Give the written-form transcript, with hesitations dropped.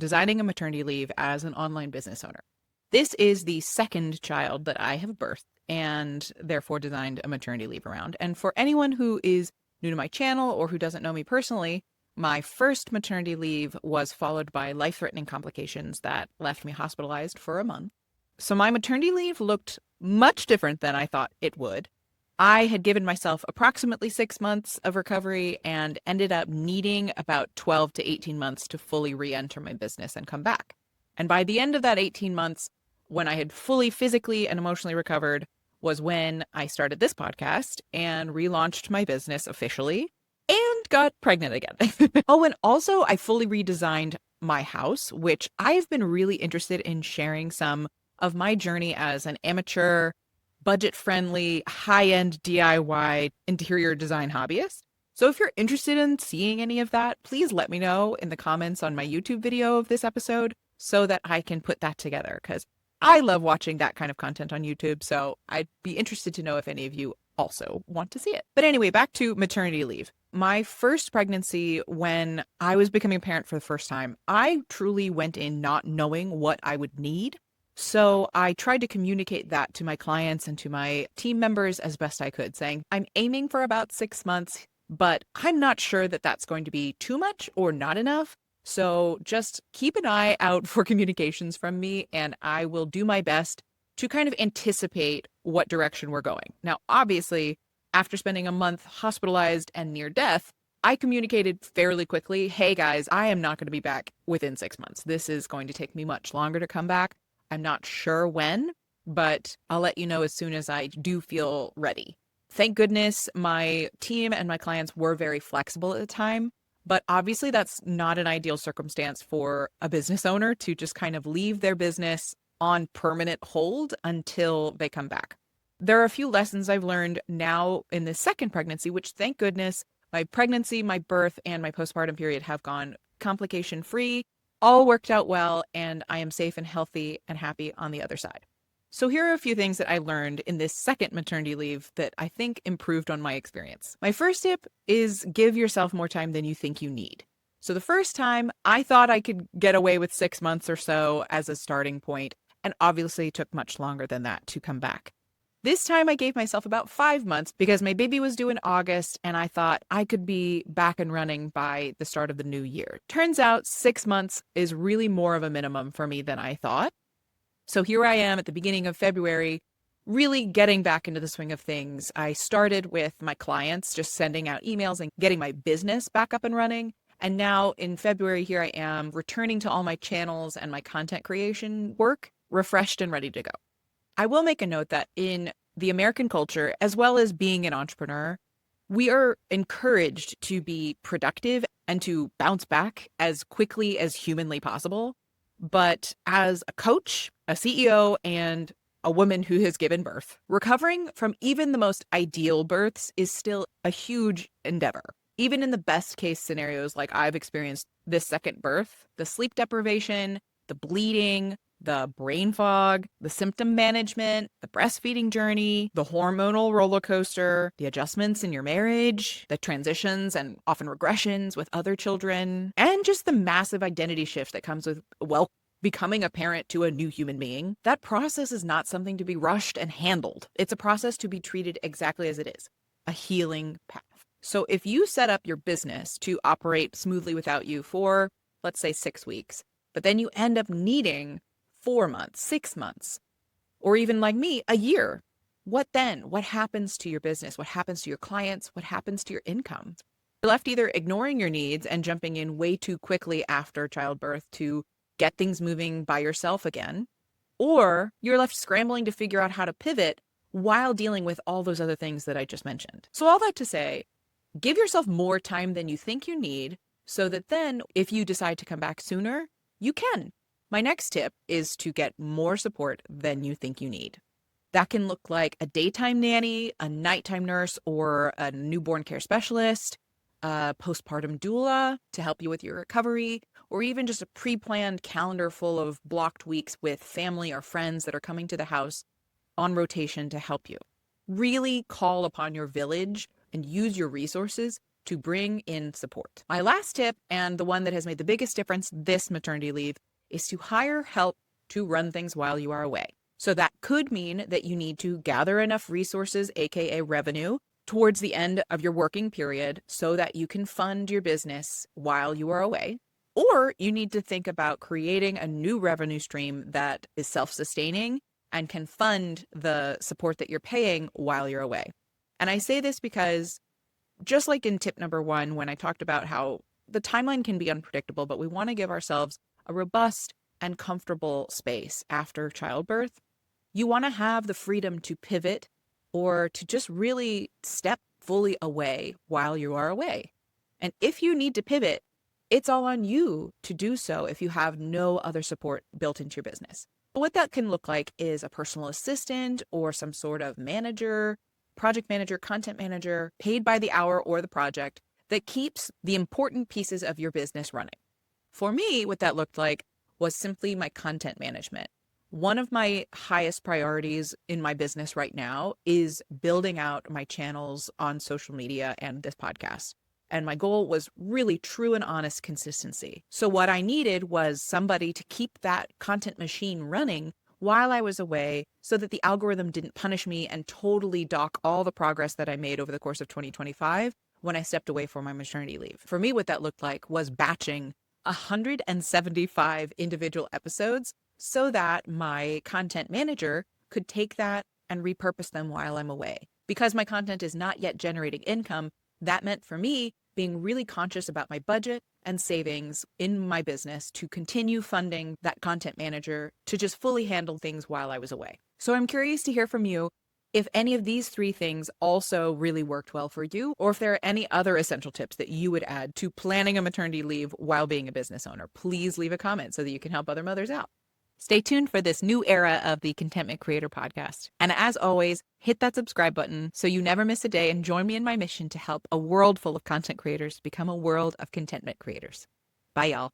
designing a maternity leave as an online business owner. This is the second child that I have birthed and therefore designed a maternity leave around. And for anyone who is new to my channel or who doesn't know me personally, my first maternity leave was followed by life-threatening complications that left me hospitalized for a month. So my maternity leave looked much different than I thought it would. I had given myself approximately 6 months of recovery and ended up needing about 12 to 18 months to fully re-enter my business and come back. And by the end of that 18 months, when I had fully physically and emotionally recovered, was when I started this podcast and relaunched my business officially and got pregnant again. Oh, and also I fully redesigned my house, which I've been really interested in sharing some of my journey as an amateur, budget-friendly, high-end DIY interior design hobbyist. So if you're interested in seeing any of that, please let me know in the comments on my YouTube video of this episode so that I can put that together, because I love watching that kind of content on YouTube. So I'd be interested to know if any of you also want to see it. But anyway, back to maternity leave. My first pregnancy, when I was becoming a parent for the first time, I truly went in not knowing what I would need. So I tried to communicate that to my clients and to my team members as best I could, saying, I'm aiming for about 6 months, but I'm not sure that that's going to be too much or not enough. So just keep an eye out for communications from me, and I will do my best to kind of anticipate what direction we're going. Now, obviously, after spending a month hospitalized and near death, I communicated fairly quickly, hey guys, I am not going to be back within 6 months. This is going to take me much longer to come back. I'm not sure when, but I'll let you know as soon as I do feel ready. Thank goodness my team and my clients were very flexible at the time, but obviously that's not an ideal circumstance for a business owner to just kind of leave their business on permanent hold until they come back. There are a few lessons I've learned now in this second pregnancy, which thank goodness my pregnancy, my birth, and my postpartum period have gone complication-free. All worked out well, and I am safe and healthy and happy on the other side. So here are a few things that I learned in this second maternity leave that I think improved on my experience. My first tip is give yourself more time than you think you need. So the first time, I thought I could get away with 6 months or so as a starting point, and obviously it took much longer than that to come back. This time I gave myself about 5 months because my baby was due in August and I thought I could be back and running by the start of the new year. Turns out 6 months is really more of a minimum for me than I thought. So here I am at the beginning of February, really getting back into the swing of things. I started with my clients, just sending out emails and getting my business back up and running. And now in February, here I am returning to all my channels and my content creation work, refreshed and ready to go. I will make a note that in the American culture, as well as being an entrepreneur, we are encouraged to be productive and to bounce back as quickly as humanly possible. But as a coach, a CEO, and a woman who has given birth, recovering from even the most ideal births is still a huge endeavor. Even in the best case scenarios, like I've experienced this second birth, the sleep deprivation, the bleeding, the brain fog, the symptom management, the breastfeeding journey, the hormonal roller coaster, the adjustments in your marriage, the transitions and often regressions with other children, and just the massive identity shift that comes with, well, becoming a parent to a new human being. That process is not something to be rushed and handled. It's a process to be treated exactly as it is, a healing path. So if you set up your business to operate smoothly without you for, let's say, 6 weeks, but then you end up needing 4 months, 6 months, or even like me, a year. What then? What happens to your business? What happens to your clients? What happens to your income? You're left either ignoring your needs and jumping in way too quickly after childbirth to get things moving by yourself again, or you're left scrambling to figure out how to pivot while dealing with all those other things that I just mentioned. So all that to say, give yourself more time than you think you need so that then if you decide to come back sooner, you can. My next tip is to get more support than you think you need. That can look like a daytime nanny, a nighttime nurse, or a newborn care specialist, a postpartum doula to help you with your recovery, or even just a pre-planned calendar full of blocked weeks with family or friends that are coming to the house on rotation to help you. Really call upon your village and use your resources to bring in support. My last tip, and the one that has made the biggest difference this maternity leave, is to hire help to run things while you are away. So that could mean that you need to gather enough resources, aka revenue, towards the end of your working period so that you can fund your business while you are away. Or you need to think about creating a new revenue stream that is self-sustaining and can fund the support that you're paying while you're away. And I say this because just like in tip number 1, when I talked about how the timeline can be unpredictable, but we want to give ourselves a robust and comfortable space after childbirth, you want to have the freedom to pivot or to just really step fully away while you are away. And if you need to pivot, it's all on you to do so if you have no other support built into your business. What that can look like is a personal assistant or some sort of manager, project manager, content manager, paid by the hour or the project that keeps the important pieces of your business running. For me, what that looked like was simply my content management. One of my highest priorities in my business right now is building out my channels on social media and this podcast. And my goal was really true and honest consistency. So what I needed was somebody to keep that content machine running while I was away so that the algorithm didn't punish me and totally dock all the progress that I made over the course of 2025 when I stepped away for my maternity leave. For me, what that looked like was batching 175 individual episodes so that my content manager could take that and repurpose them while I'm away. Because my content is not yet generating income, that meant for me being really conscious about my budget and savings in my business to continue funding that content manager to just fully handle things while I was away. So I'm curious to hear from you if any of these 3 things also really worked well for you, or if there are any other essential tips that you would add to planning a maternity leave while being a business owner. Please leave a comment so that you can help other mothers out. Stay tuned for this new era of the Contentment Creator Podcast. And as always, hit that subscribe button so you never miss a day and join me in my mission to help a world full of content creators become a world of contentment creators. Bye, y'all.